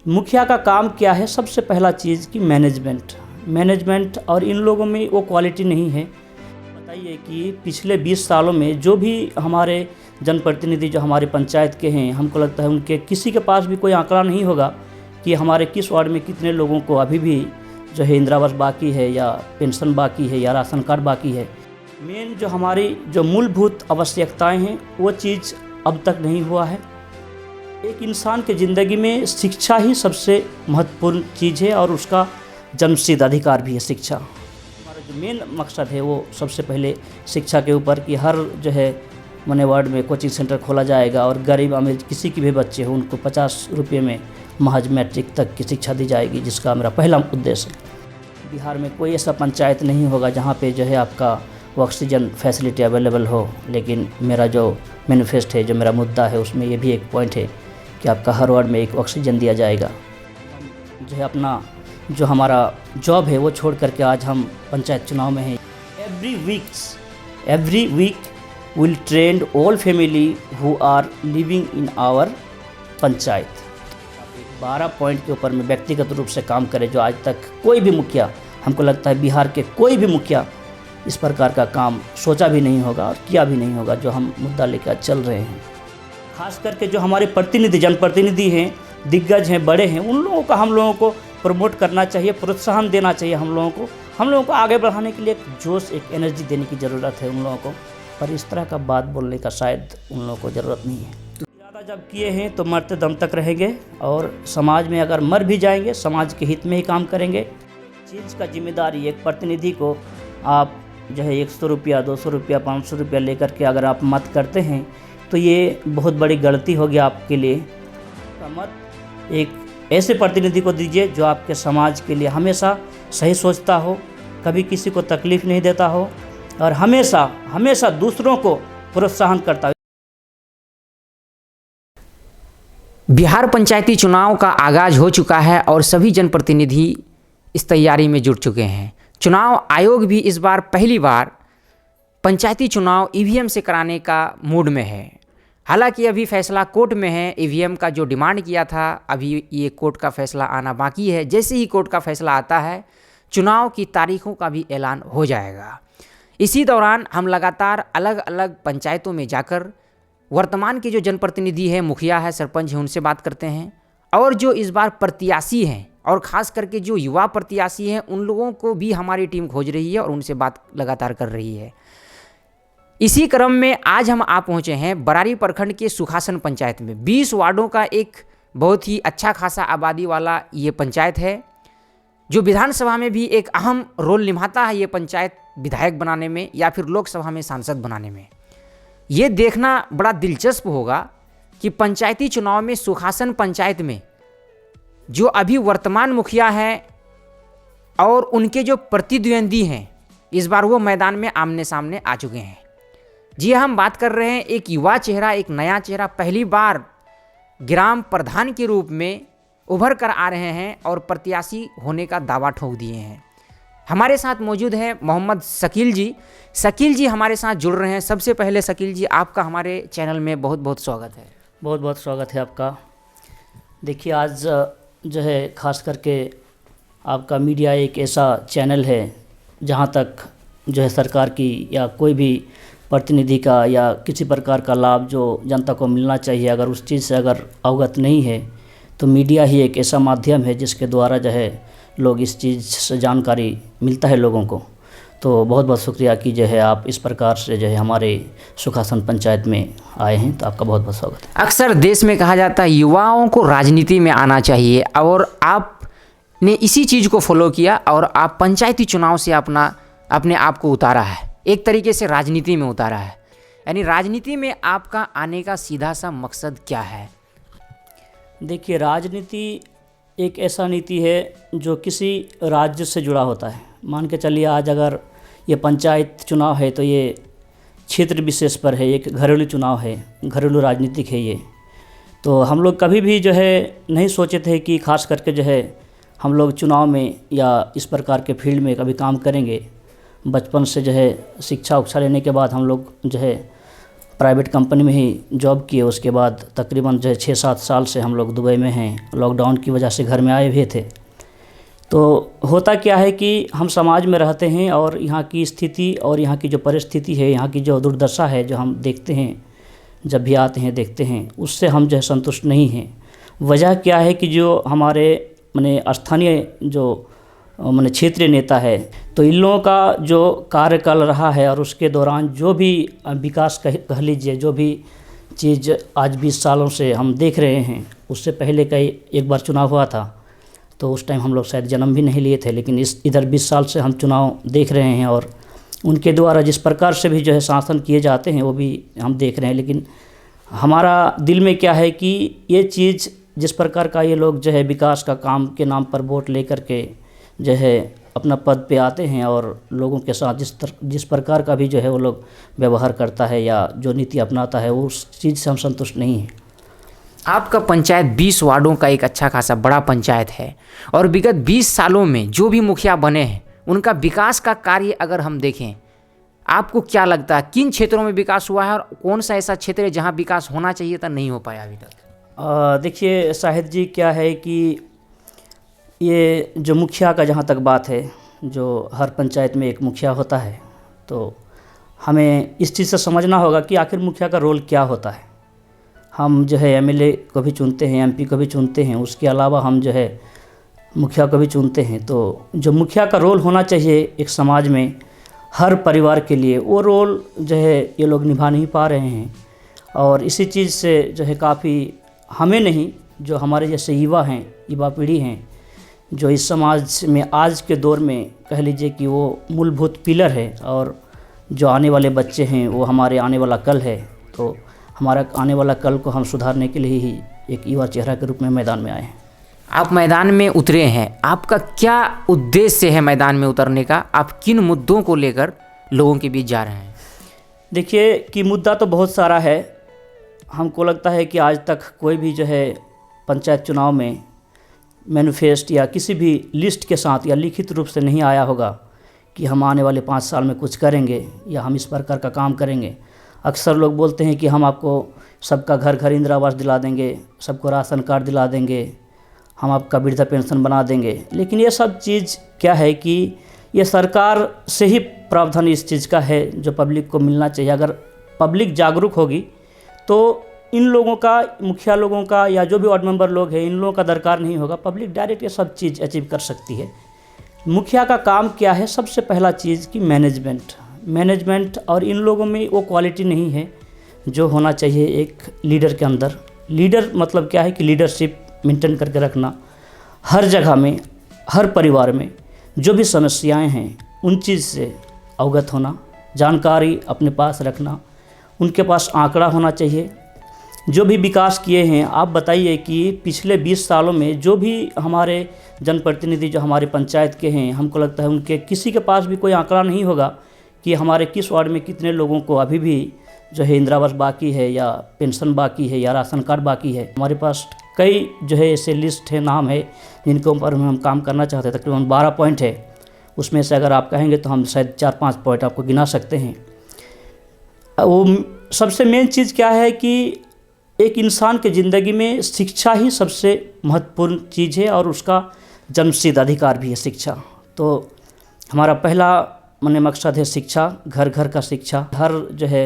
मुखिया का काम क्या है? सबसे पहला चीज़ कि मैनेजमेंट और इन लोगों में वो क्वालिटी नहीं है। बताइए कि पिछले 20 सालों में जो भी हमारे जनप्रतिनिधि जो हमारे पंचायत के हैं, हमको लगता है उनके किसी के पास भी कोई आंकड़ा नहीं होगा कि हमारे किस वार्ड में कितने लोगों को अभी भी जो है इंदिरा आवास बाकी है या पेंशन बाकी है या राशन कार्ड बाकी है। मेन जो हमारी जो मूलभूत आवश्यकताएं हैं वो चीज़ अब तक नहीं हुआ है। एक इंसान के ज़िंदगी में शिक्षा ही सबसे महत्वपूर्ण चीज़ है और उसका जन्मसिद्ध अधिकार भी है शिक्षा। हमारा जो मेन मकसद है वो सबसे पहले शिक्षा के ऊपर कि हर जो है मने वार्ड में कोचिंग सेंटर खोला जाएगा और गरीब अमीर किसी के भी बच्चे हो उनको 50 रुपये में महज मैट्रिक तक की शिक्षा दी जाएगी, जिसका मेरा पहला उद्देश्य है। बिहार में कोई ऐसा पंचायत नहीं होगा जहाँ पे जो है आपका ऑक्सीजन फैसिलिटी अवेलेबल हो, लेकिन मेरा जो मैनिफेस्ट है, जो मेरा मुद्दा है, उसमें ये भी एक पॉइंट है कि आपका हर वार्ड में एक ऑक्सीजन दिया जाएगा। जो है अपना जो हमारा जॉब है वो छोड़ करके आज हम पंचायत चुनाव में हैं। Every week will train all family who are living in our panchayat. 12 point के ऊपर में व्यक्तिगत रूप से काम करें जो आज तक कोई भी मुखिया, हमको लगता है बिहार के कोई भी मुखिया इस प्रकार का काम सोचा भी नहीं होगा और किया भी नहीं होगा जो हम मुद्दा लेकर चल रहे हैं। खास करके जो हमारे प्रतिनिधि जनप्रतिनिधि हैं, दिग्गज हैं, बड़े हैं, उन लोगों का हम लोगों को प्रमोट करना चाहिए, प्रोत्साहन देना चाहिए। हम लोगों को आगे बढ़ाने के लिए एक जोश, एक एनर्जी देने की ज़रूरत है उन लोगों को, पर इस तरह का बात बोलने का शायद उन लोगों को ज़रूरत नहीं है। ज़्यादा जब किए हैं तो मरते दम तक रहेंगे और समाज में अगर मर भी जाएंगे समाज के हित में ही काम करेंगे। चीज़ का जिम्मेदारी एक प्रतिनिधि को आप जो है 100 रुपया, 200 रुपया, 500 रुपया लेकर के अगर आप मत करते हैं तो ये बहुत बड़ी गलती होगी आपके लिए। मत एक ऐसे प्रतिनिधि को दीजिए जो आपके समाज के लिए हमेशा सही सोचता हो, कभी किसी को तकलीफ़ नहीं देता हो और हमेशा दूसरों को प्रोत्साहन करता हो। बिहार पंचायती चुनाव का आगाज हो चुका है और सभी जनप्रतिनिधि इस तैयारी में जुट चुके हैं। चुनाव आयोग भी इस बार पहली बार पंचायती चुनाव ईवीएम से कराने का मूड में है। हालांकि अभी फैसला कोर्ट में है। ईवीएम का जो डिमांड किया था, अभी ये कोर्ट का फैसला आना बाकी है। जैसे ही कोर्ट का फैसला आता है चुनाव की तारीखों का भी ऐलान हो जाएगा। इसी दौरान हम लगातार अलग अलग पंचायतों में जाकर वर्तमान के जो जनप्रतिनिधि हैं, मुखिया है, सरपंच हैं, उनसे बात करते हैं और जो इस बार प्रत्याशी हैं और ख़ास करके जो युवा प्रत्याशी हैं उन लोगों को भी हमारी टीम खोज रही है और उनसे बात लगातार कर रही है। इसी क्रम में आज हम आ पहुँचे हैं बरारी प्रखंड के सुखासन पंचायत में। 20 वार्डों का एक बहुत ही अच्छा खासा आबादी वाला ये पंचायत है, जो विधानसभा में भी एक अहम रोल निभाता है। ये पंचायत विधायक बनाने में या फिर लोकसभा में सांसद बनाने में। ये देखना बड़ा दिलचस्प होगा कि पंचायती चुनाव में सुखासन पंचायत में जो अभी वर्तमान मुखिया हैं और उनके जो प्रतिद्वंदी हैं, इस बार वो मैदान में आमने सामने आ चुके हैं। जी, हम बात कर रहे हैं एक युवा चेहरा, एक नया चेहरा, पहली बार ग्राम प्रधान के रूप में उभर कर आ रहे हैं और प्रत्याशी होने का दावा ठोक दिए हैं। हमारे साथ मौजूद हैं मोहम्मद शकील जी। शकील जी हमारे साथ जुड़ रहे हैं। सबसे पहले शकील जी, आपका हमारे चैनल में बहुत बहुत स्वागत है। बहुत बहुत स्वागत है आपका। देखिए, आज जो है ख़ास करके आपका मीडिया एक ऐसा चैनल है जहाँ तक जो है सरकार की या कोई भी प्रतिनिधि का या किसी प्रकार का लाभ जो जनता को मिलना चाहिए, अगर उस चीज़ से अगर अवगत नहीं है तो मीडिया ही एक ऐसा माध्यम है जिसके द्वारा जो है लोग इस चीज़ से जानकारी मिलता है लोगों को। तो बहुत बहुत शुक्रिया कि जो है आप इस प्रकार से जो है हमारे सुखासन पंचायत में आए हैं, तो आपका बहुत बहुत स्वागत है। अक्सर देश में कहा जाता है युवाओं को राजनीति में आना चाहिए और आपने इसी चीज़ को फॉलो किया और आप पंचायती चुनाव से अपने आप को उतारा है, एक तरीके से राजनीति में उतारा है। यानी राजनीति में आपका आने का सीधा सा मकसद क्या है? देखिए, राजनीति एक ऐसा नीति है जो किसी राज्य से जुड़ा होता है। मान के चलिए आज अगर ये पंचायत चुनाव है तो ये क्षेत्र विशेष पर है, एक घरेलू चुनाव है, घरेलू राजनीतिक है ये। तो हम लोग कभी भी जो है नहीं सोचे थे कि खास करके जो है हम लोग चुनाव में या इस प्रकार के फील्ड में कभी काम करेंगे। बचपन से जो है शिक्षा उक्षा लेने के बाद हम लोग जो है प्राइवेट कंपनी में ही जॉब किए। उसके बाद तकरीबन जो है 6-7 साल से हम लोग दुबई में हैं। लॉकडाउन की वजह से घर में आए हुए थे। तो होता क्या है कि हम समाज में रहते हैं और यहाँ की स्थिति और यहाँ की जो परिस्थिति है, यहाँ की जो दुर्दशा है, जो हम देखते हैं जब भी आते हैं देखते हैं, उससे हम जो है संतुष्ट नहीं हैं। वजह क्या है कि जो हमारे माने स्थानीय जो माने क्षेत्रीय नेता है, तो इन लोगों का जो कार्यकाल रहा है और उसके दौरान जो भी विकास कह लीजिए, जो भी चीज़ आज 20 सालों से हम देख रहे हैं, उससे पहले कई एक बार चुनाव हुआ था, तो उस टाइम हम लोग शायद जन्म भी नहीं लिए थे, लेकिन इधर 20 साल से हम चुनाव देख रहे हैं और उनके द्वारा जिस प्रकार से भी जो है शासन किए जाते हैं वो भी हम देख रहे हैं। लेकिन हमारा दिल में क्या है कि ये चीज़ जिस प्रकार का ये लोग जो है विकास का काम के नाम पर वोट लेकर के जो है अपना पद पे आते हैं और लोगों के साथ जिस प्रकार का भी जो है वो लोग व्यवहार करता है या जो नीति अपनाता है, वो उस चीज़ से हम संतुष्ट नहीं हैं। आपका पंचायत 20 वार्डों का एक अच्छा खासा बड़ा पंचायत है और विगत 20 सालों में जो भी मुखिया बने हैं उनका विकास का कार्य अगर हम देखें, आपको क्या लगता है किन क्षेत्रों में विकास हुआ है और कौन सा ऐसा क्षेत्र है जहां विकास होना चाहिए था नहीं हो पाया अभी तक? देखिए शाहिद जी, क्या है कि ये जो मुखिया का जहाँ तक बात है, जो हर पंचायत में एक मुखिया होता है, तो हमें इस चीज़ से समझना होगा कि आखिर मुखिया का रोल क्या होता है। हम जो है एमएलए को भी चुनते हैं, एमपी को भी चुनते हैं, उसके अलावा हम जो है मुखिया को भी चुनते हैं। तो जो मुखिया का रोल होना चाहिए एक समाज में हर परिवार के लिए, वो रोल जो है ये लोग निभा नहीं पा रहे हैं। और इसी चीज़ से जो है काफ़ी हमें नहीं, जो हमारे जैसे युवा हैं, युवा पीढ़ी हैं, जो इस समाज में आज के दौर में कह लीजिए कि वो मूलभूत पिलर है और जो आने वाले बच्चे हैं वो हमारे आने वाला कल है। तो हमारा आने वाला कल को हम सुधारने के लिए ही एक युवा चेहरा के रूप में मैदान में आए हैं। आप मैदान में उतरे हैं, आपका क्या उद्देश्य है मैदान में उतरने का? आप किन मुद्दों को लेकर लोगों के बीच जा रहे हैं? देखिए कि मुद्दा तो बहुत सारा है। हमको लगता है कि आज तक कोई भी जो है पंचायत चुनाव में मैनिफेस्ट या किसी भी लिस्ट के साथ या लिखित रूप से नहीं आया होगा कि हम आने वाले 5 साल में कुछ करेंगे या हम इस प्रकार का काम करेंगे। अक्सर लोग बोलते हैं कि हम आपको सबका घर घर इंदिरा आवास दिला देंगे, सबको राशन कार्ड दिला देंगे, हम आपका वृद्धा पेंशन बना देंगे। लेकिन ये सब चीज़ क्या है कि ये सरकार से ही प्रावधान इस चीज़ का है जो पब्लिक को मिलना चाहिए। अगर पब्लिक जागरूक होगी तो इन लोगों का, मुखिया लोगों का या जो भी वार्ड मेंबर लोग हैं, इन लोगों का दरकार नहीं होगा। पब्लिक डायरेक्ट ये सब चीज़ अचीव कर सकती है। मुखिया का काम क्या है? सबसे पहला चीज़ कि मैनेजमेंट और इन लोगों में वो क्वालिटी नहीं है जो होना चाहिए एक लीडर के अंदर। लीडर मतलब क्या है कि लीडरशिप मेंटेन करके रखना, हर जगह में, हर परिवार में जो भी समस्याएं हैं उन चीज़ से अवगत होना, जानकारी अपने पास रखना, उनके पास आंकड़ा होना चाहिए। जो भी विकास किए हैं, आप बताइए कि पिछले 20 सालों में जो भी हमारे जनप्रतिनिधि जो हमारे पंचायत के हैं, हमको लगता है उनके किसी के पास भी कोई आंकड़ा नहीं होगा कि हमारे किस वार्ड में कितने लोगों को अभी भी जो है इंदिरा आवास बाकी है या पेंशन बाकी है या राशन कार्ड बाकी है। हमारे पास कई जो है ऐसे लिस्ट है, नाम है जिनके ऊपर हम काम करना चाहते हैं। तकरीबन 12 पॉइंट है, उसमें से अगर आप कहेंगे तो हम शायद 4-5 पॉइंट आपको गिना सकते हैं। वो सबसे मेन चीज़ क्या है कि एक इंसान के ज़िंदगी में शिक्षा ही सबसे महत्वपूर्ण चीज़ है और उसका जन्मसिद्ध अधिकार भी है शिक्षा। तो हमारा पहला माने मकसद है शिक्षा, घर घर का शिक्षा। हर जो है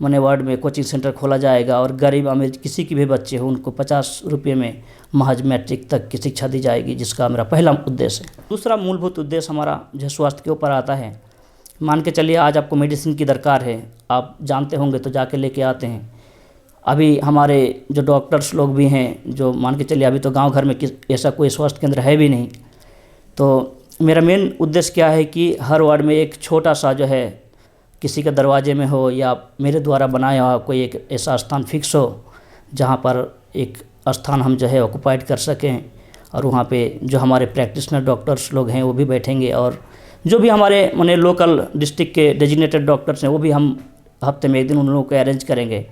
माने वार्ड में कोचिंग सेंटर खोला जाएगा और गरीब अमीर किसी की भी बच्चे हो उनको 50 रुपये में महज मैट्रिक तक की शिक्षा दी जाएगी, जिसका मेरा पहला उद्देश्य है। दूसरा मूलभूत उद्देश्य हमारा जो स्वास्थ्य के ऊपर आता है। मान के चलिए आज आपको मेडिसिन की दरकार है, आप जानते होंगे तो जाके लेके आते हैं। अभी हमारे जो डॉक्टर्स लोग भी हैं, जो मान के चलिए अभी तो गांव घर में ऐसा कोई स्वास्थ्य केंद्र है भी नहीं। तो मेरा मेन उद्देश्य क्या है कि हर वार्ड में एक छोटा सा जो है किसी के दरवाजे में हो या मेरे द्वारा बनाया हुआ कोई एक ऐसा स्थान फिक्स हो जहाँ पर एक स्थान हम जो है ऑक्युपाइड कर सकें और वहाँ पे जो हमारे प्रैक्टिशनर डॉक्टर्स लोग हैं वो भी बैठेंगे और जो भी हमारे माने लोकल डिस्ट्रिक्ट के डेजिग्नेटेड डॉक्टर्स हैं वो भी हम हफ्ते में एक दिन उन लोगों को अरेंज करेंगे।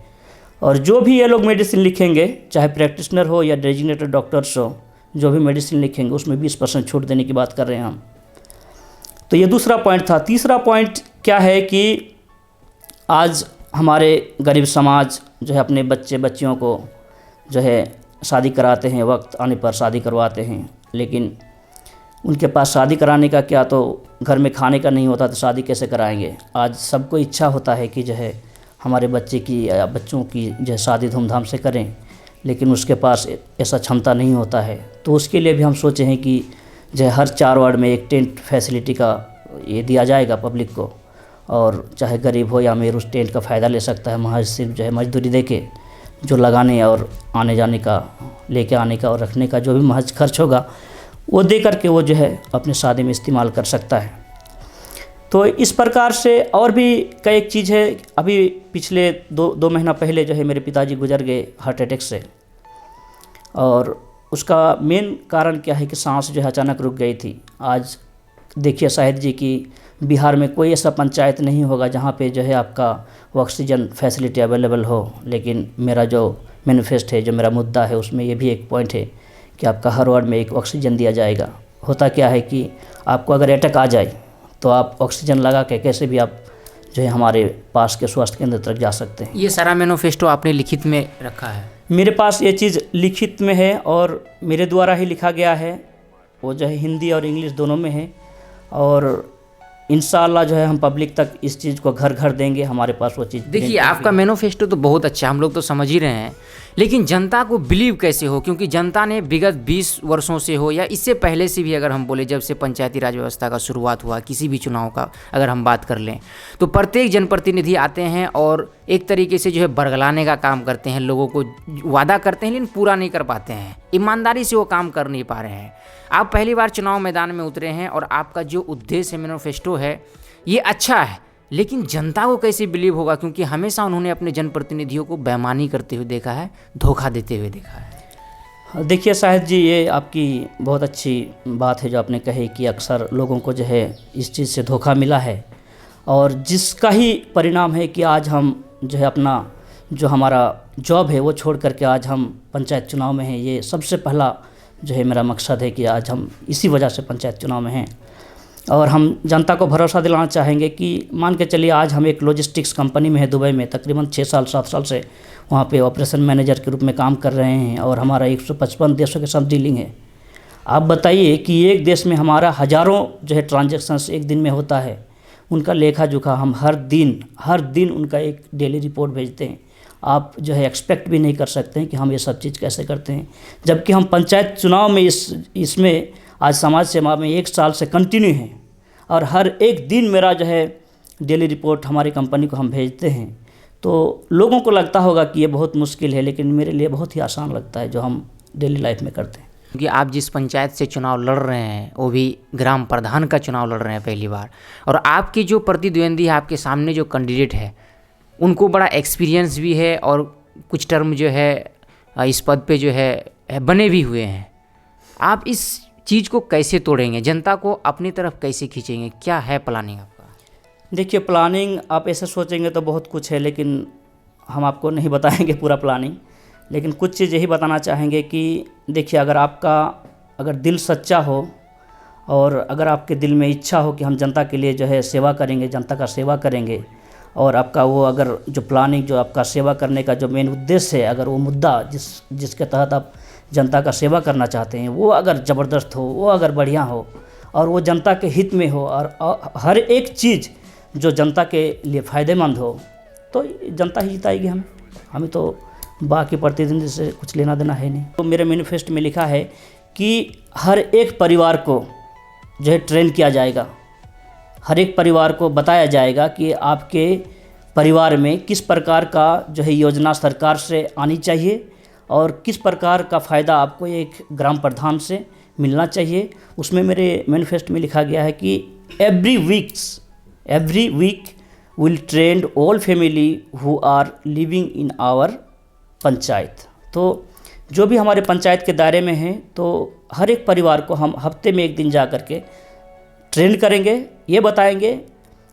और जो भी ये लोग मेडिसिन लिखेंगे, चाहे प्रैक्टिशनर हो या डेजिग्नेटेड डॉक्टर्स हो, जो भी मेडिसिन लिखेंगे उसमें 20% छूट देने की बात कर रहे हैं हम। तो ये दूसरा पॉइंट था। तीसरा पॉइंट क्या है कि आज हमारे गरीब समाज जो है अपने बच्चे बच्चियों को जो है शादी कराते हैं, वक्त आने पर शादी करवाते हैं, लेकिन उनके पास शादी कराने का क्या, तो घर में खाने का नहीं होता तो शादी कैसे कराएंगे। आज सबको इच्छा होता है कि जो है हमारे बच्चे की या बच्चों की जो है शादी धूमधाम से करें, लेकिन उसके पास ऐसा क्षमता नहीं होता है। तो उसके लिए भी हम सोचे हैं कि जो है हर 4 वार्ड में एक टेंट फैसिलिटी का ये दिया जाएगा पब्लिक को, और चाहे गरीब हो या अमीर उस टेंट का फ़ायदा ले सकता है। महज सिर्फ जो है मजदूरी दे के जो लगाने और आने जाने का, लेके आने का और रखने का जो भी महज खर्च होगा वो दे करके वो जो है अपने शादी में इस्तेमाल कर सकता है। तो इस प्रकार से और भी कई एक चीज़ है। अभी पिछले दो महीना पहले जो है मेरे पिताजी गुजर गए हार्ट अटैक से, और उसका मेन कारण क्या है कि सांस जो है अचानक रुक गई थी। आज देखिए शाहिद जी कि बिहार में कोई ऐसा पंचायत नहीं होगा जहाँ पे जो है आपका ऑक्सीजन फैसिलिटी अवेलेबल हो, लेकिन मेरा जो मैनिफेस्ट है, जो मेरा मुद्दा है, उसमें ये भी एक पॉइंट है कि आपका हर वार्ड में एक ऑक्सीजन दिया जाएगा। होता क्या है कि आपको अगर अटैक आ जाए तो आप ऑक्सीजन लगा के कैसे भी आप जो है हमारे पास के स्वास्थ्य केंद्र तक जा सकते हैं। ये सारा मैनिफेस्टो आपने लिखित में रखा है? मेरे पास ये चीज़ लिखित में है और मेरे द्वारा ही लिखा गया है। वो जो है हिंदी और इंग्लिश दोनों में है, और इंशाल्लाह जो है हम पब्लिक तक इस चीज़ को घर घर देंगे। हमारे पास वो चीज़ देखिए, आपका मैनिफेस्टो तो बहुत अच्छा, हम लोग तो समझ ही रहे हैं, लेकिन जनता को बिलीव कैसे हो? क्योंकि जनता ने विगत 20 वर्षों से हो या इससे पहले से भी अगर हम बोले, जब से पंचायती राज व्यवस्था का शुरुआत हुआ, किसी भी चुनाव का अगर हम बात कर लें, तो प्रत्येक जनप्रतिनिधि आते हैं और एक तरीके से जो है बरगलाने का काम करते हैं, लोगों को वादा करते हैं लेकिन पूरा नहीं कर पाते हैं, ईमानदारी से वो काम कर नहीं पा रहे हैं। आप पहली बार चुनाव मैदान में उतरे हैं और आपका जो उद्देश्य मैनिफेस्टो है ये अच्छा है, लेकिन जनता को कैसे बिलीव होगा? क्योंकि हमेशा उन्होंने अपने जनप्रतिनिधियों को बेईमानी करते हुए देखा है, धोखा देते हुए देखा है। देखिए शाहिद जी, ये आपकी बहुत अच्छी बात है जो आपने कही कि अक्सर लोगों को जो है इस चीज़ से धोखा मिला है, और जिसका ही परिणाम है कि आज हम जो है अपना जो हमारा जॉब है वो छोड़ करके आज हम पंचायत चुनाव में हैं। ये सबसे पहला जो है मेरा मकसद है कि आज हम इसी वजह से पंचायत चुनाव में हैं, और हम जनता को भरोसा दिलाना चाहेंगे कि मान के चलिए आज हम एक लॉजिस्टिक्स कंपनी में है दुबई में, तकरीबन 6-7 साल से वहाँ पे ऑपरेशन मैनेजर के रूप में काम कर रहे हैं, और हमारा 155 देशों के साथ डीलिंग है। आप बताइए कि एक देश में हमारा हज़ारों जो है ट्रांजैक्शंस एक दिन में होता है, उनका लेखा जोखा हम हर दिन उनका एक डेली रिपोर्ट भेजते हैं। आप जो है एक्सपेक्ट भी नहीं कर सकते हैं कि हम ये सब चीज़ कैसे करते हैं, जबकि हम पंचायत चुनाव में इसमें आज समाज सेवा में 1 साल से कंटिन्यू हैं, और हर एक दिन मेरा जो है डेली रिपोर्ट हमारी कंपनी को हम भेजते हैं। तो लोगों को लगता होगा कि ये बहुत मुश्किल है, लेकिन मेरे लिए बहुत ही आसान लगता है जो हम डेली लाइफ में करते हैं। क्योंकि आप जिस पंचायत से चुनाव लड़ रहे हैं वो भी ग्राम प्रधान का चुनाव लड़ रहे हैं पहली बार, और आपकी जो प्रतिद्वंदी है, आपके सामने जो कैंडिडेट है, उनको बड़ा एक्सपीरियंस भी है और कुछ टर्म जो है इस पद पे जो है बने भी हुए हैं। आप इस चीज़ को कैसे तोड़ेंगे? जनता को अपनी तरफ कैसे खींचेंगे? क्या है प्लानिंग आपका? देखिए, प्लानिंग आप ऐसे सोचेंगे तो बहुत कुछ है, लेकिन हम आपको नहीं बताएंगे पूरा प्लानिंग, लेकिन कुछ चीज़ यही बताना चाहेंगे कि देखिए, अगर दिल सच्चा हो और अगर आपके दिल में इच्छा हो कि हम जनता के लिए जो है सेवा करेंगे, जनता का सेवा करेंगे, और आपका वो अगर जो प्लानिंग जो आपका सेवा करने का जो मेन उद्देश्य है, अगर वो मुद्दा जिसके तहत आप जनता का सेवा करना चाहते हैं वो अगर ज़बरदस्त हो, वो अगर बढ़िया हो, और वो जनता के हित में हो, और हर एक चीज़ जो जनता के लिए फ़ायदेमंद हो, तो जनता ही जिताएगी हमें तो बाकी प्रतिनिधि से कुछ लेना देना है नहीं। तो मेरे मैनिफेस्टो में लिखा है कि हर एक परिवार को जो है ट्रेन किया जाएगा, हर एक परिवार को बताया जाएगा कि आपके परिवार में किस प्रकार का जो है योजना सरकार से आनी चाहिए, और किस प्रकार का फ़ायदा आपको एक ग्राम प्रधान से मिलना चाहिए। उसमें मेरे मैनिफेस्टो में लिखा गया है कि every week will trend all family who are living in our panchayat. तो जो भी हमारे पंचायत के दायरे में हैं, तो हर एक परिवार को हम हफ्ते में 1 दिन जा कर के ट्रेन करेंगे, ये बताएंगे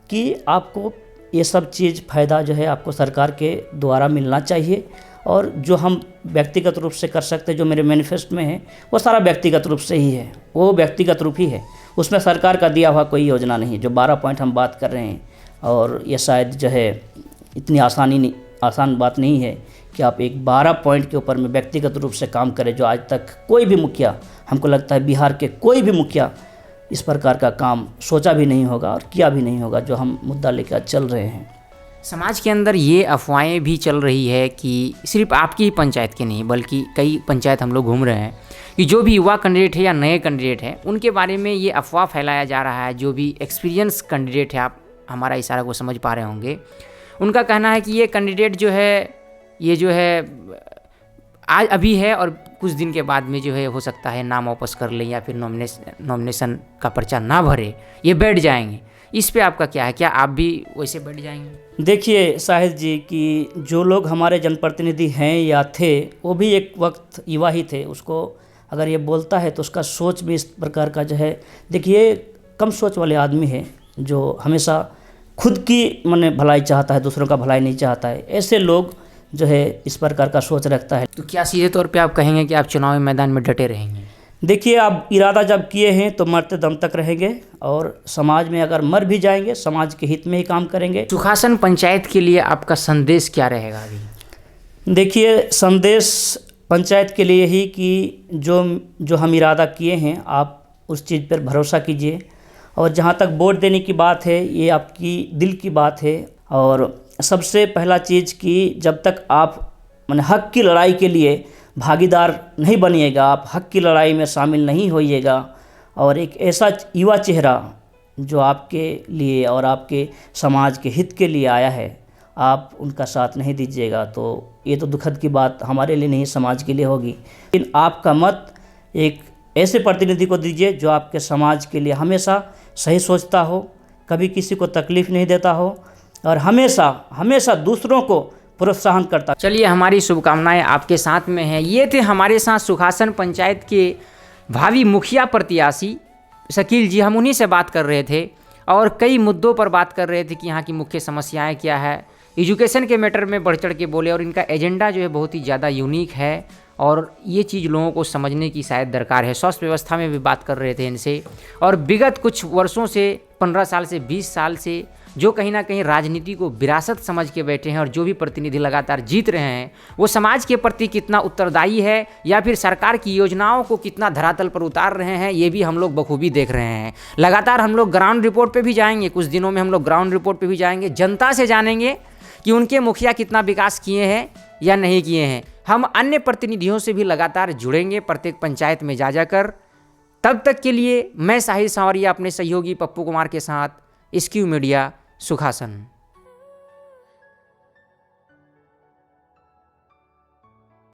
कि आपको ये सब चीज़ फ़ायदा जो है आपको सरकार के द्वारा मिलना चाहिए, और जो हम व्यक्तिगत रूप से कर सकते हैं, जो मेरे मैनिफेस्टो में है वो सारा व्यक्तिगत रूप से ही है, वो व्यक्तिगत रूप ही है, उसमें सरकार का दिया हुआ कोई योजना नहीं। जो 12 पॉइंट हम बात कर रहे हैं, और ये शायद जो है इतनी आसान बात नहीं है कि आप एक 12 पॉइंट के ऊपर में व्यक्तिगत रूप से काम करें, जो आज तक कोई भी मुखिया, हमको लगता है बिहार के कोई भी मुखिया इस प्रकार का काम सोचा भी नहीं होगा और किया भी नहीं होगा जो हम मुद्दा लेकर चल रहे हैं। समाज के अंदर ये अफवाहें भी चल रही है कि सिर्फ आपकी ही पंचायत की नहीं बल्कि कई पंचायत हम लोग घूम रहे हैं कि जो भी युवा कैंडिडेट है या नए कैंडिडेट है उनके बारे में ये अफवाह फैलाया जा रहा है। जो भी एक्सपीरियंस कैंडिडेट है, आप हमारा इशारा को समझ पा रहे होंगे, उनका कहना है कि ये कैंडिडेट जो है आज अभी है और कुछ दिन के बाद में जो है हो सकता है नाम वापस कर लें या फिर नॉमिनेशन का पर्चा ना भरे, ये बैठ जाएंगे। इस पे आपका क्या है, क्या आप भी वैसे बैठ जाएंगे? देखिए साहिद जी कि जो लोग हमारे जनप्रतिनिधि हैं या थे वो भी एक वक्त युवा ही थे। उसको अगर ये बोलता है तो उसका सोच भी इस प्रकार का जो है, देखिए कम सोच वाले आदमी है जो हमेशा खुद की माने भलाई चाहता है, दूसरों का भलाई नहीं चाहता है। ऐसे लोग जो है इस प्रकार का सोच रखता है। तो क्या सीधे तौर पे आप कहेंगे कि आप चुनावी मैदान में डटे रहेंगे? देखिए, आप इरादा जब किए हैं तो मरते दम तक रहेंगे और समाज में अगर मर भी जाएंगे समाज के हित में ही काम करेंगे। सुखासन पंचायत के लिए आपका संदेश क्या रहेगा अभी? देखिए, संदेश पंचायत के लिए ही कि जो हम इरादा किए हैं आप उस चीज़ पर भरोसा कीजिए। और जहाँ तक वोट देने की बात है ये आपकी दिल की बात है। और सबसे पहला चीज़ कि जब तक आप माने हक की लड़ाई के लिए भागीदार नहीं बनिएगा, आप हक की लड़ाई में शामिल नहीं होइएगा और एक ऐसा युवा चेहरा जो आपके लिए और आपके समाज के हित के लिए आया है, आप उनका साथ नहीं दीजिएगा तो ये तो दुखद की बात हमारे लिए नहीं समाज के लिए होगी। लेकिन आपका मत एक ऐसे प्रतिनिधि को दीजिए जो आपके समाज के लिए हमेशा सही सोचता हो, कभी किसी को तकलीफ़ नहीं देता हो और हमेशा हमेशा दूसरों को प्रोत्साहन करता। चलिए, हमारी शुभकामनाएं आपके साथ में हैं। ये थे हमारे साथ सुखासन पंचायत के भावी मुखिया प्रत्याशी शकील जी। हम उन्हीं से बात कर रहे थे और कई मुद्दों पर बात कर रहे थे कि यहाँ की मुख्य समस्याएं क्या है। एजुकेशन के मैटर में बढ़ चढ़ के बोले और इनका एजेंडा जो है बहुत ही ज़्यादा यूनिक है और ये चीज़ लोगों को समझने की शायद दरकार है। स्वास्थ्य व्यवस्था में भी बात कर रहे थे इनसे और विगत कुछ वर्षों से 15 साल से 20 साल से जो कहीं ना कहीं राजनीति को विरासत समझ के बैठे हैं और जो भी प्रतिनिधि लगातार जीत रहे हैं वो समाज के प्रति कितना उत्तरदायी है या फिर सरकार की योजनाओं को कितना धरातल पर उतार रहे हैं, ये भी हम लोग बखूबी देख रहे हैं। लगातार हम लोग ग्राउंड रिपोर्ट पे भी जाएंगे, कुछ दिनों में हम लोग ग्राउंड रिपोर्ट पे भी जाएंगे, जनता से जानेंगे कि उनके मुखिया कितना विकास किए हैं या नहीं किए हैं। हम अन्य प्रतिनिधियों से भी लगातार जुड़ेंगे प्रत्येक पंचायत में जा जाकर। तब तक के लिए मैं साहिल सांवरिया अपने सहयोगी पप्पू कुमार के साथ SQ मीडिया सुखासन।